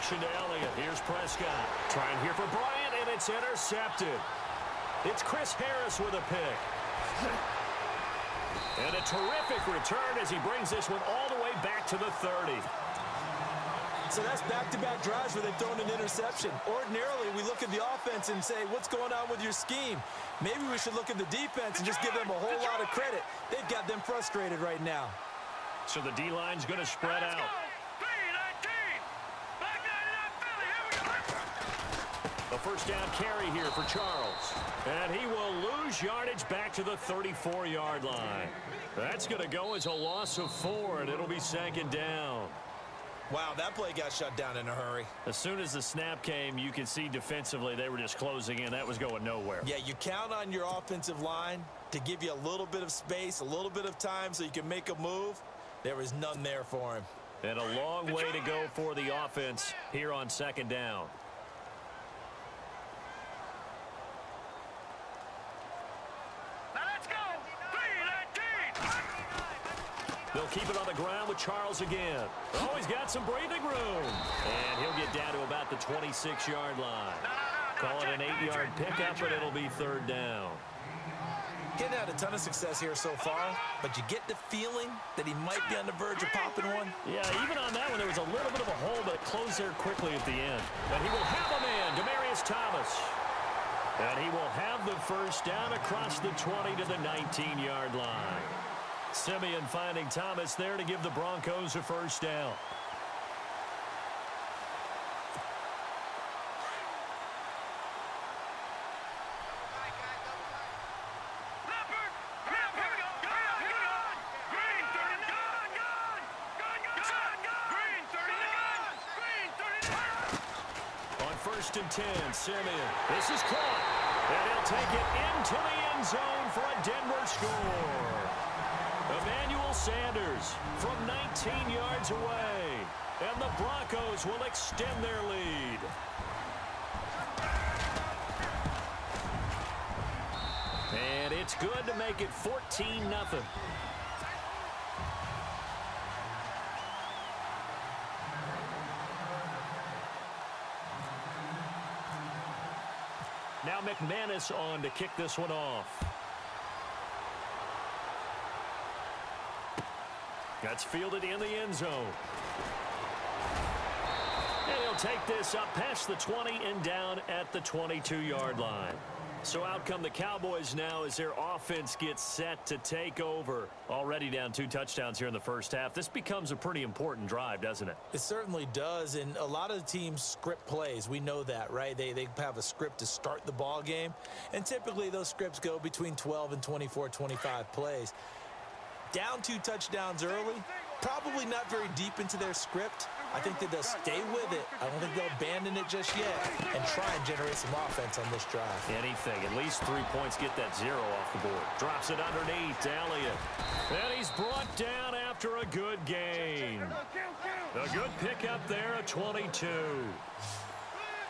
action to Elliott. Here's Prescott. Trying here for Bryant, and it's intercepted. It's Chris Harris with a pick. And a terrific return as he brings this one all the way back to the 30. So that's back-to-back drives where they've thrown an interception. Ordinarily, we look at the offense and say, what's going on with your scheme? Maybe we should look at the defense and just give them a whole lot of credit. They've got them frustrated right now. So the D-line's going to spread out. A first down carry here for Charles. And he will lose yardage back to the 34-yard line. That's going to go as a loss of 4, and it'll be second down. Wow, that play got shut down in a hurry. As soon as the snap came, you could see defensively they were just closing in. That was going nowhere. Yeah, you count on your offensive line to give you a little bit of space, a little bit of time so you can make a move. There was none there for him. And a long way to go for the offense here on second down. They'll keep it on the ground with Charles again. Oh, he's got some breathing room. And he'll get down to about the 26-yard line. Call it an 8-yard pickup, but it'll be third down. Getting had a ton of success here so far, but you get the feeling that he might be on the verge of popping one. Yeah, even on that one, there was a little bit of a hole, but it closed there quickly at the end. But he will have a man, Demaryius Thomas. And he will have the first down across the 20 to the 19-yard line. Simeon finding Thomas there to give the Broncos a first down. On 1st and 10, Simeon. This is caught. And he'll take it into the end zone for a Denver score. Emmanuel Sanders from 19 yards away. And the Broncos will extend their lead. And it's good to make it 14-0. Now McManus on to kick this one off. That's fielded in the end zone. And he'll take this up past the 20 and down at the 22-yard line. So out come the Cowboys now as their offense gets set to take over. Already down 2 touchdowns here in the first half. This becomes a pretty important drive, doesn't it? It certainly does, and a lot of the teams script plays. We know that, right? They have a script to start the ball game, and typically those scripts go between 12 and 24, 25 plays. Down 2 touchdowns early, probably not very deep into their script. I think that they'll stay with it. I don't think they'll abandon it just yet and try and generate some offense on this drive. Anything. At least 3 points, get that 0 off the board. Drops it underneath to Elliott. And he's brought down after a good gain. A good pickup there at 22.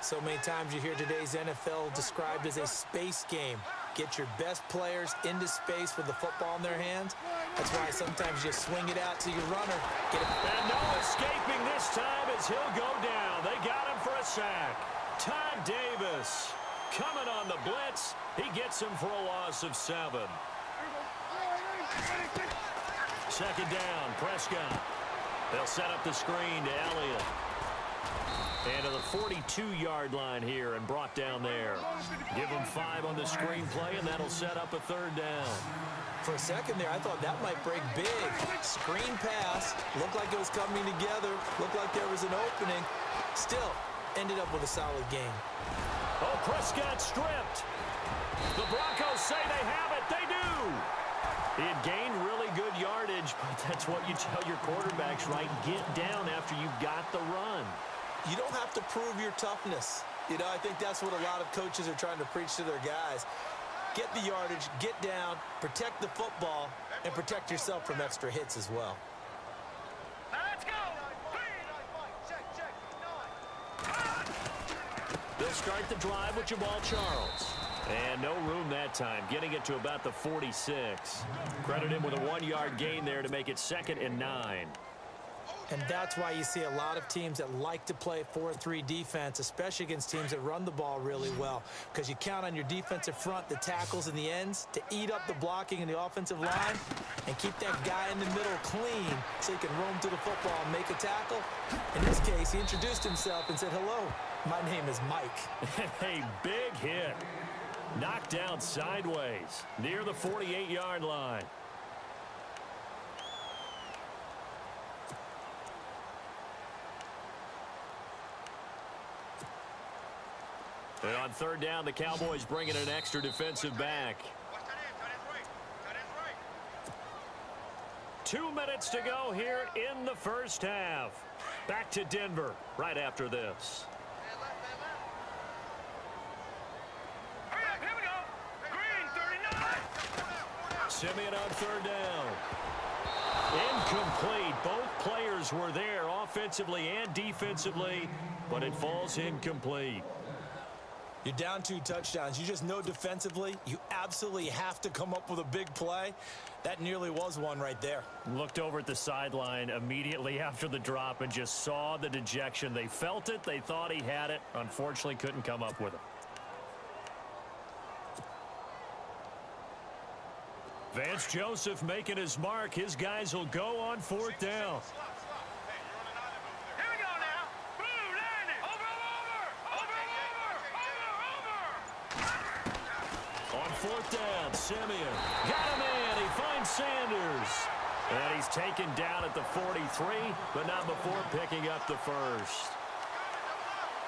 So many times you hear today's NFL described as a space game. Get your best players into space with the football in their hands. That's why sometimes you swing it out to your runner. Get it. And no escaping this time as he'll go down. They got him for a sack. Todd Davis coming on the blitz. He gets him for a loss of 7. Second down, Prescott. They'll set up the screen to Elliott. And to the 42-yard line here and brought down there. Give him 5 on the screen play, and that'll set up a third down. For a second there, I thought that might break big. Screen pass. Looked like it was coming together. Looked like there was an opening. Still, ended up with a solid game. Oh, Prescott stripped. The Broncos say they have it. They do. He had gained really good yardage, but that's what you tell your quarterbacks, right? Get down after you got the run. You don't have to prove your toughness. You know, I think that's what a lot of coaches are trying to preach to their guys. Get the yardage, get down, protect the football, and protect yourself from extra hits as well. Let's go! They'll start the drive with Jamal Charles. And no room that time, getting it to about the 46. Credit him with a 1-yard gain there to make it 2nd and 9. And that's why you see a lot of teams that like to play 4-3 defense, especially against teams that run the ball really well, because you count on your defensive front, the tackles and the ends, to eat up the blocking in the offensive line and keep that guy in the middle clean so he can roam to the football and make a tackle. In this case, he introduced himself and said, "Hello, my name is Mike." A big hit. Knocked down sideways near the 48-yard line. And on third down, the Cowboys bring in an extra defensive back. 2 minutes to go here in the first half. Back to Denver right after this. Here we go. Green 39. Simeon on third down. Incomplete. Both players were there offensively and defensively, but it falls incomplete. You're down 2 touchdowns. You just know defensively you absolutely have to come up with a big play. That nearly was one right there. Looked over at the sideline immediately after the drop and just saw the dejection. They felt it. They thought he had it. Unfortunately, couldn't come up with it. Vance Joseph making his mark. His guys will go on fourth down. Here we go now. Blue 90. Over. On fourth down, Simeon got a man. He finds Sanders. And he's taken down at the 43, but not before picking up the first.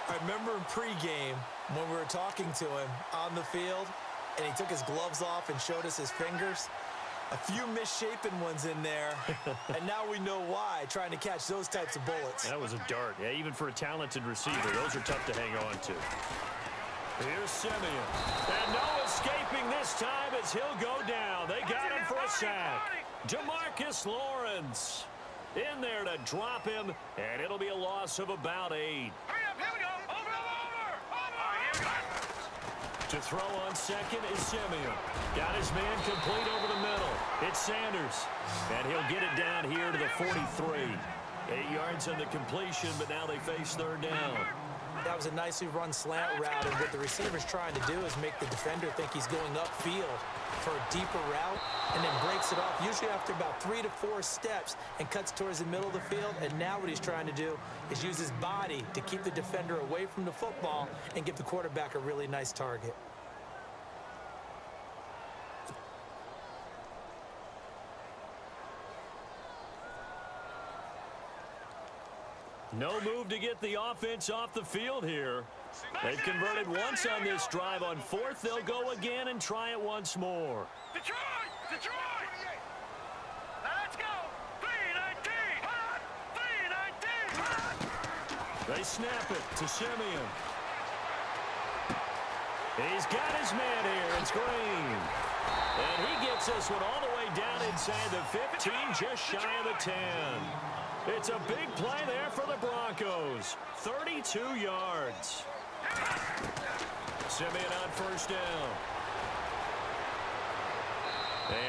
I remember in pregame when we were talking to him on the field, and he took his gloves off and showed us his fingers. A few misshapen ones in there, and now we know why, trying to catch those types of bullets. That was a dart. Yeah, even for a talented receiver, those are tough to hang on to. Here's Simeon. And no escaping this time as he'll go down. They got him for a sack. DeMarcus Lawrence in there to drop him, and it'll be a loss of about 8. Hurry up. Here we go. Over. To throw on second is Simeon. Got his man complete over the middle. It's Sanders. And he'll get it down here to the 43. 8 yards on the completion, but now they face third down. That was a nicely run slant route, and what the receiver's trying to do is make the defender think he's going upfield for a deeper route, and then breaks it off, usually after about 3 to 4 steps, and cuts towards the middle of the field. And now what he's trying to do is use his body to keep the defender away from the football and give the quarterback a really nice target. No move to get the offense off the field here. They've converted once on this drive. On fourth, they'll go again and try it once more. Detroit. Let's go. 319. 319. They snap it to Simeon. He's got his man here. It's Green. And he gets this one all the way down inside the 15, just shy of the 10. It's a big play there for the Broncos. 32 yards. Simeon on first down.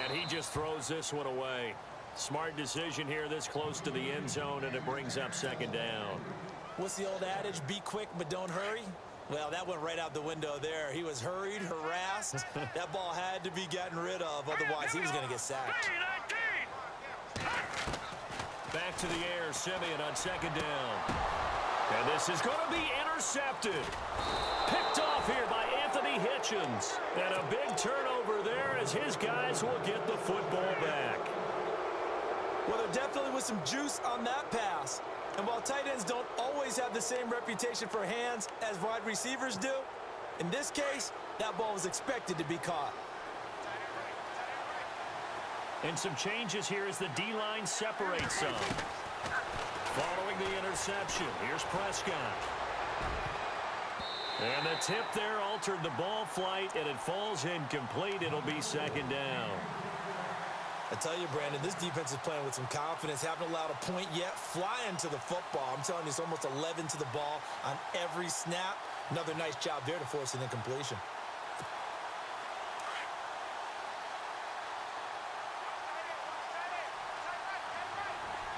And he just throws this one away. Smart decision here this close to the end zone, and it brings up second down. What's the old adage? Be quick, but don't hurry. Well, that went right out the window there. He was hurried, harassed. That ball had to be gotten rid of. Otherwise, he was going to get sacked. 319. Back to the air, Simeon on second down. And this is going to be intercepted. Picked off here by Anthony Hitchens. And a big turnover there as his guys will get the football back. Well, there definitely was some juice on that pass. And while tight ends don't always have the same reputation for hands as wide receivers do, in this case, that ball was expected to be caught. And some changes here as the D-line separates some. Following the interception, here's Prescott. And the tip there altered the ball flight, and it falls incomplete. It'll be second down. I tell you, Brandon, this defense is playing with some confidence. Haven't allowed a point yet. Flying to the football. I'm telling you, it's almost 11 to the ball on every snap. Another nice job there to force an incompletion.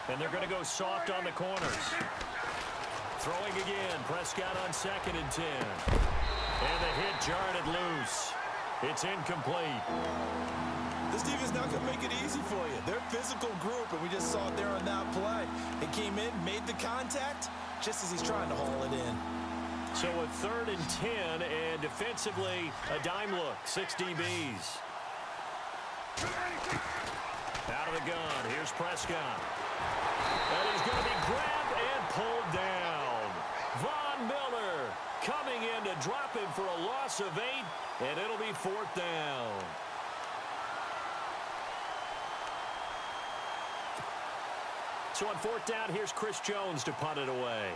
And they're going to go soft on the corners. Throwing again. Prescott on 2nd and 10. And the hit jarred it loose. It's incomplete. This defense not going to make it easy for you. They're a physical group, and we just saw it there on that play. It came in, made the contact, just as he's trying to haul it in. So a 3rd and 10, and defensively, a dime look. 6 DBs. Out of the gun. Here's Prescott. And he's going to be grabbed and pulled down. Von Miller coming in to drop him for a loss of 8, and it'll be 4th down. So on 4th down, here's Chris Jones to punt it away.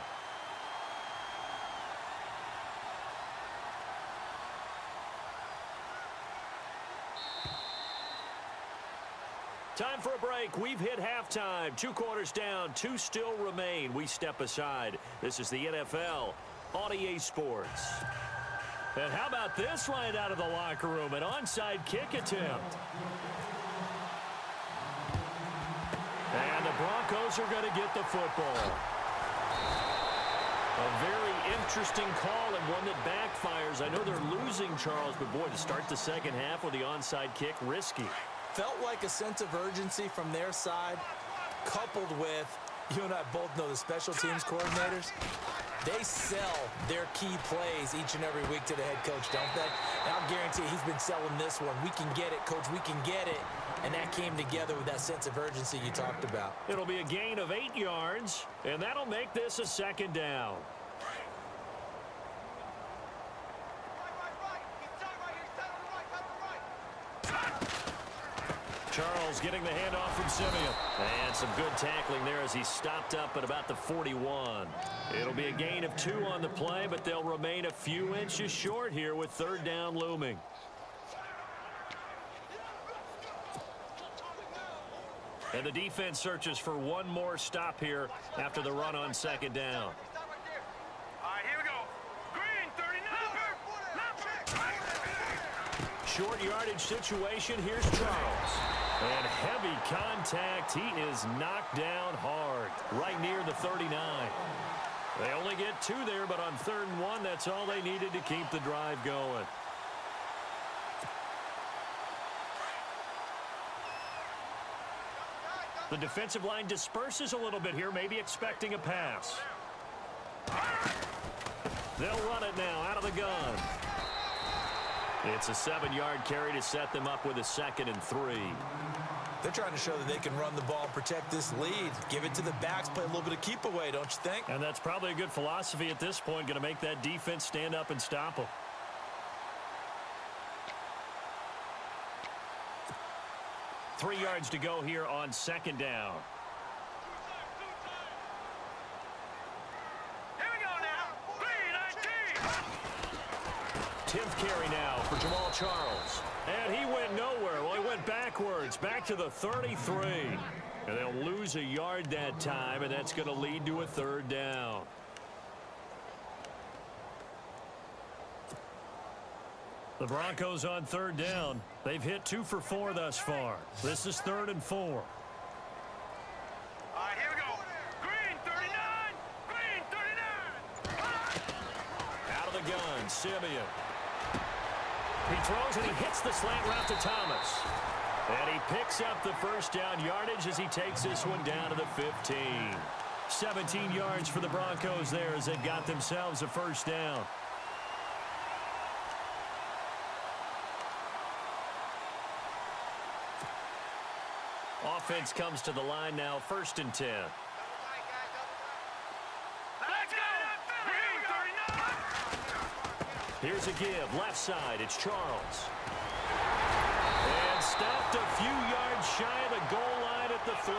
Time for a break. We've hit halftime. 2 quarters down. 2 still remain. We step aside. This is the NFL on EA Sports. And how about this right out of the locker room? An onside kick attempt. And the Broncos are going to get the football. A very interesting call and one that backfires. I know they're losing, Charles, but boy, to start the second half with the onside kick, risky. Felt like a sense of urgency from their side, coupled with, you and I both know the special teams coordinators. They sell their key plays each and every week to the head coach, don't they? And I'll guarantee he's been selling this one. We can get it, coach. We can get it. And that came together with that sense of urgency you talked about. It'll be a gain of 8 yards, and that'll make this a 2nd down. Charles getting the handoff from Simeon. And some good tackling there as he stopped up at about the 41. It'll be a gain of 2 on the play, but they'll remain a few inches short here with 3rd down looming. And the defense searches for one more stop here after the run on 2nd down. All right, here we go. Green, 39. Short yardage situation. Here's Charles. And heavy contact. He is knocked down hard right near the 39. They only get 2 there, but on 3rd and 1, that's all they needed to keep the drive going. The defensive line disperses a little bit here, maybe expecting a pass. They'll run it now out of the gun. It's a 7-yard carry to set them up with a 2nd and 3. They're trying to show that they can run the ball and protect this lead. Give it to the backs, play a little bit of keep away, don't you think? And that's probably a good philosophy at this point, going to make that defense stand up and stop them. Three yards to go here on 2nd down. Here we go now. 3-19. 10th carry now for Jamal Charles. And he went nowhere. Well, he went backwards, back to the 33. And they'll lose a yard that time, and that's going to lead to a 3rd down. The Broncos on 3rd down. They've hit 2 for 4 thus far. This is 3rd and 4. All right, here we go. Green, 39. Green, 39. Out of the gun, Simeon. He throws and he hits the slant route to Thomas. And he picks up the 1st down yardage as he takes this one down to the 15. 17 yards for the Broncos there as they got themselves a 1st down. Offense comes to the line now, 1st and 10. Let's go. Green, 39. Here's a give, left side, it's Charles. And stopped a few yards shy of the goal line at the 3.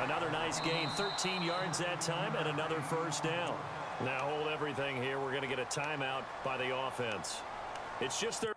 Another nice gain, 13 yards that time, and another 1st down. Now hold everything here. We're going to get a timeout by the offense. It's just their